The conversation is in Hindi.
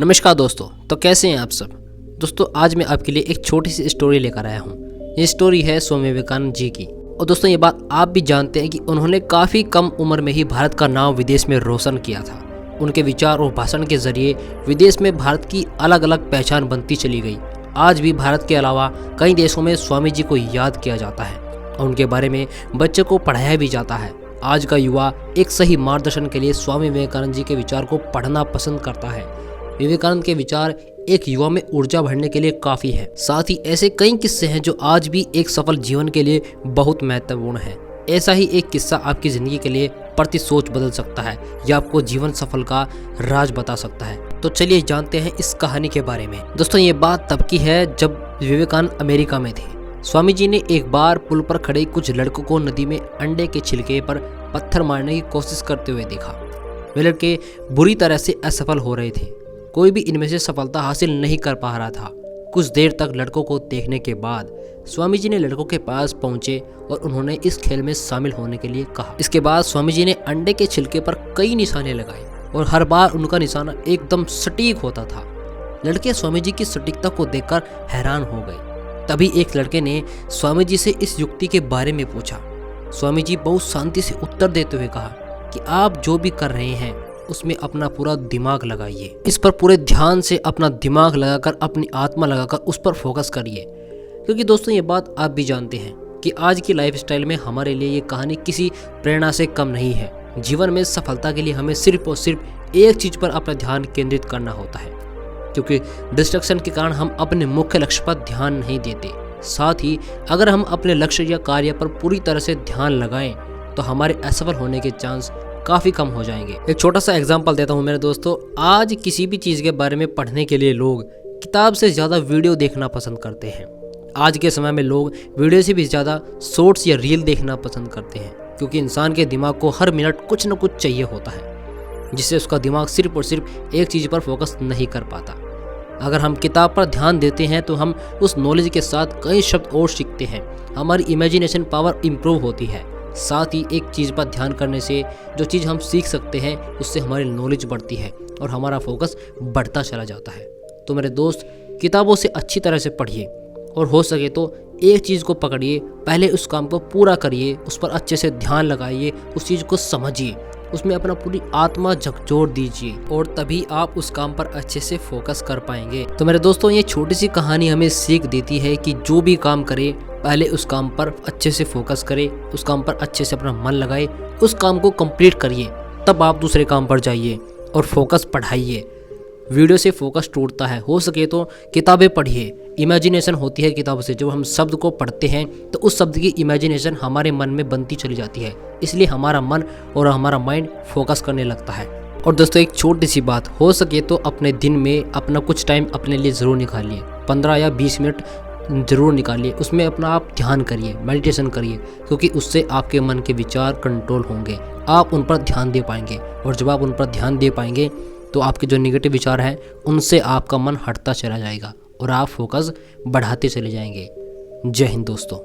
नमस्कार दोस्तों, तो कैसे हैं आप सब। दोस्तों आज मैं आपके लिए एक छोटी सी स्टोरी लेकर आया हूँ। ये स्टोरी है स्वामी विवेकानंद जी की। और दोस्तों ये बात आप भी जानते हैं कि उन्होंने काफ़ी कम उम्र में ही भारत का नाम विदेश में रोशन किया था। उनके विचार और भाषण के जरिए विदेश में भारत की अलग अलग पहचान बनती चली गई। आज भी भारत के अलावा कई देशों में स्वामी जी को याद किया जाता है और उनके बारे में बच्चों को पढ़ाया भी जाता है। आज का युवा एक सही मार्गदर्शन के लिए स्वामी विवेकानंद जी के विचार को पढ़ना पसंद करता है। विवेकानंद के विचार एक युवा में ऊर्जा भरने के लिए काफ़ी है। साथ ही ऐसे कई किस्से हैं जो आज भी एक सफल जीवन के लिए बहुत महत्वपूर्ण है। ऐसा ही एक किस्सा आपकी ज़िंदगी के लिए प्रति सोच बदल सकता है या आपको जीवन सफल का राज बता सकता है। तो चलिए जानते हैं इस कहानी के बारे में। दोस्तों ये बात तब की है जब विवेकानंद अमेरिका में थे। स्वामी जी ने एक बार पुल पर खड़े कुछ लड़कों को नदी में अंडे के छिलके पर पत्थर मारने की कोशिश करते हुए देखा। वे लड़के बुरी तरह से असफल हो रहे थे। कोई भी इनमें से सफलता हासिल नहीं कर पा रहा था। कुछ देर तक लड़कों को देखने के बाद स्वामी जी ने लड़कों के पास पहुंचे और उन्होंने इस खेल में शामिल होने के लिए कहा। इसके बाद स्वामी जी ने अंडे के छिलके पर कई निशाने लगाए और हर बार उनका निशाना एकदम सटीक होता था। लड़के स्वामी जी की सटीकता को देखकर हैरान हो गए। तभी एक लड़के ने स्वामी जी से इस युक्ति के बारे में पूछा। स्वामी जी बहुत शांति से उत्तर देते हुए कहा कि आप जो भी कर रहे हैं उसमें अपना पूरा दिमाग लगाइए। इस पर पूरे ध्यान से अपना दिमाग लगाकर, अपनी आत्मा लगाकर उस पर फोकस करिए। क्योंकि दोस्तों ये बात आप भी जानते हैं कि आज की लाइफस्टाइल में हमारे लिए ये कहानी किसी प्रेरणा से कम नहीं है। जीवन में सफलता के लिए हमें सिर्फ और सिर्फ एक चीज पर अपना ध्यान केंद्रित करना होता है, क्योंकि डिस्ट्रैक्शन के कारण हम अपने मुख्य लक्ष्य पर ध्यान नहीं देते। साथ ही अगर हम अपने लक्ष्य या कार्य पर पूरी तरह से ध्यान लगाएं तो हमारे असफल होने के चांस काफ़ी कम हो जाएंगे। एक छोटा सा एग्जांपल देता हूँ मेरे दोस्तों। आज किसी भी चीज़ के बारे में पढ़ने के लिए लोग किताब से ज़्यादा वीडियो देखना पसंद करते हैं। आज के समय में लोग वीडियो से भी ज़्यादा शॉर्ट्स या रील देखना पसंद करते हैं, क्योंकि इंसान के दिमाग को हर मिनट कुछ न कुछ चाहिए होता है, जिससे उसका दिमाग सिर्फ और सिर्फ एक चीज़ पर फोकस नहीं कर पाता। अगर हम किताब पर ध्यान देते हैं तो हम उस नॉलेज के साथ कई शब्द और सीखते हैं। हमारी इमेजिनेशन पावर इम्प्रूव होती है। साथ ही एक चीज़ पर ध्यान करने से जो चीज़ हम सीख सकते हैं उससे हमारी नॉलेज बढ़ती है और हमारा फोकस बढ़ता चला जाता है। तो मेरे दोस्त, किताबों से अच्छी तरह से पढ़िए और हो सके तो एक चीज़ को पकड़िए, पहले उस काम को पूरा करिए, उस पर अच्छे से ध्यान लगाइए, उस चीज़ को समझिए, उसमें अपना पूरी आत्मा झकझोर दीजिए और तभी आप उस काम पर अच्छे से फोकस कर पाएंगे। तो मेरे दोस्तों ये छोटी सी कहानी हमें सीख देती है कि जो भी काम करें पहले उस काम पर अच्छे से फोकस करें, उस काम पर अच्छे से अपना मन लगाए, उस काम को कंप्लीट करिए, तब आप दूसरे काम पर जाइए और फोकस बढ़ाइए। वीडियो से फोकस टूटता है, हो सके तो किताबें पढ़िए। इमेजिनेशन होती है किताबों से। जब हम शब्द को पढ़ते हैं तो उस शब्द की इमेजिनेशन हमारे मन में बनती चली जाती है, इसलिए हमारा मन और हमारा माइंड फोकस करने लगता है। और दोस्तों एक छोटी सी बात, हो सके तो अपने दिन में अपना कुछ टाइम अपने लिए ज़रूर निकालिए, 15 या 20 मिनट ज़रूर निकालिए। उसमें अपना आप ध्यान करिए, मेडिटेशन करिए, क्योंकि उससे आपके मन के विचार कंट्रोल होंगे, आप उन पर ध्यान दे पाएंगे। और जब आप उन पर ध्यान दे पाएंगे तो आपके जो नेगेटिव विचार हैं उनसे आपका मन हटता चला जाएगा और आप फोकस बढ़ाते चले जाएंगे। जय हिंद दोस्तों।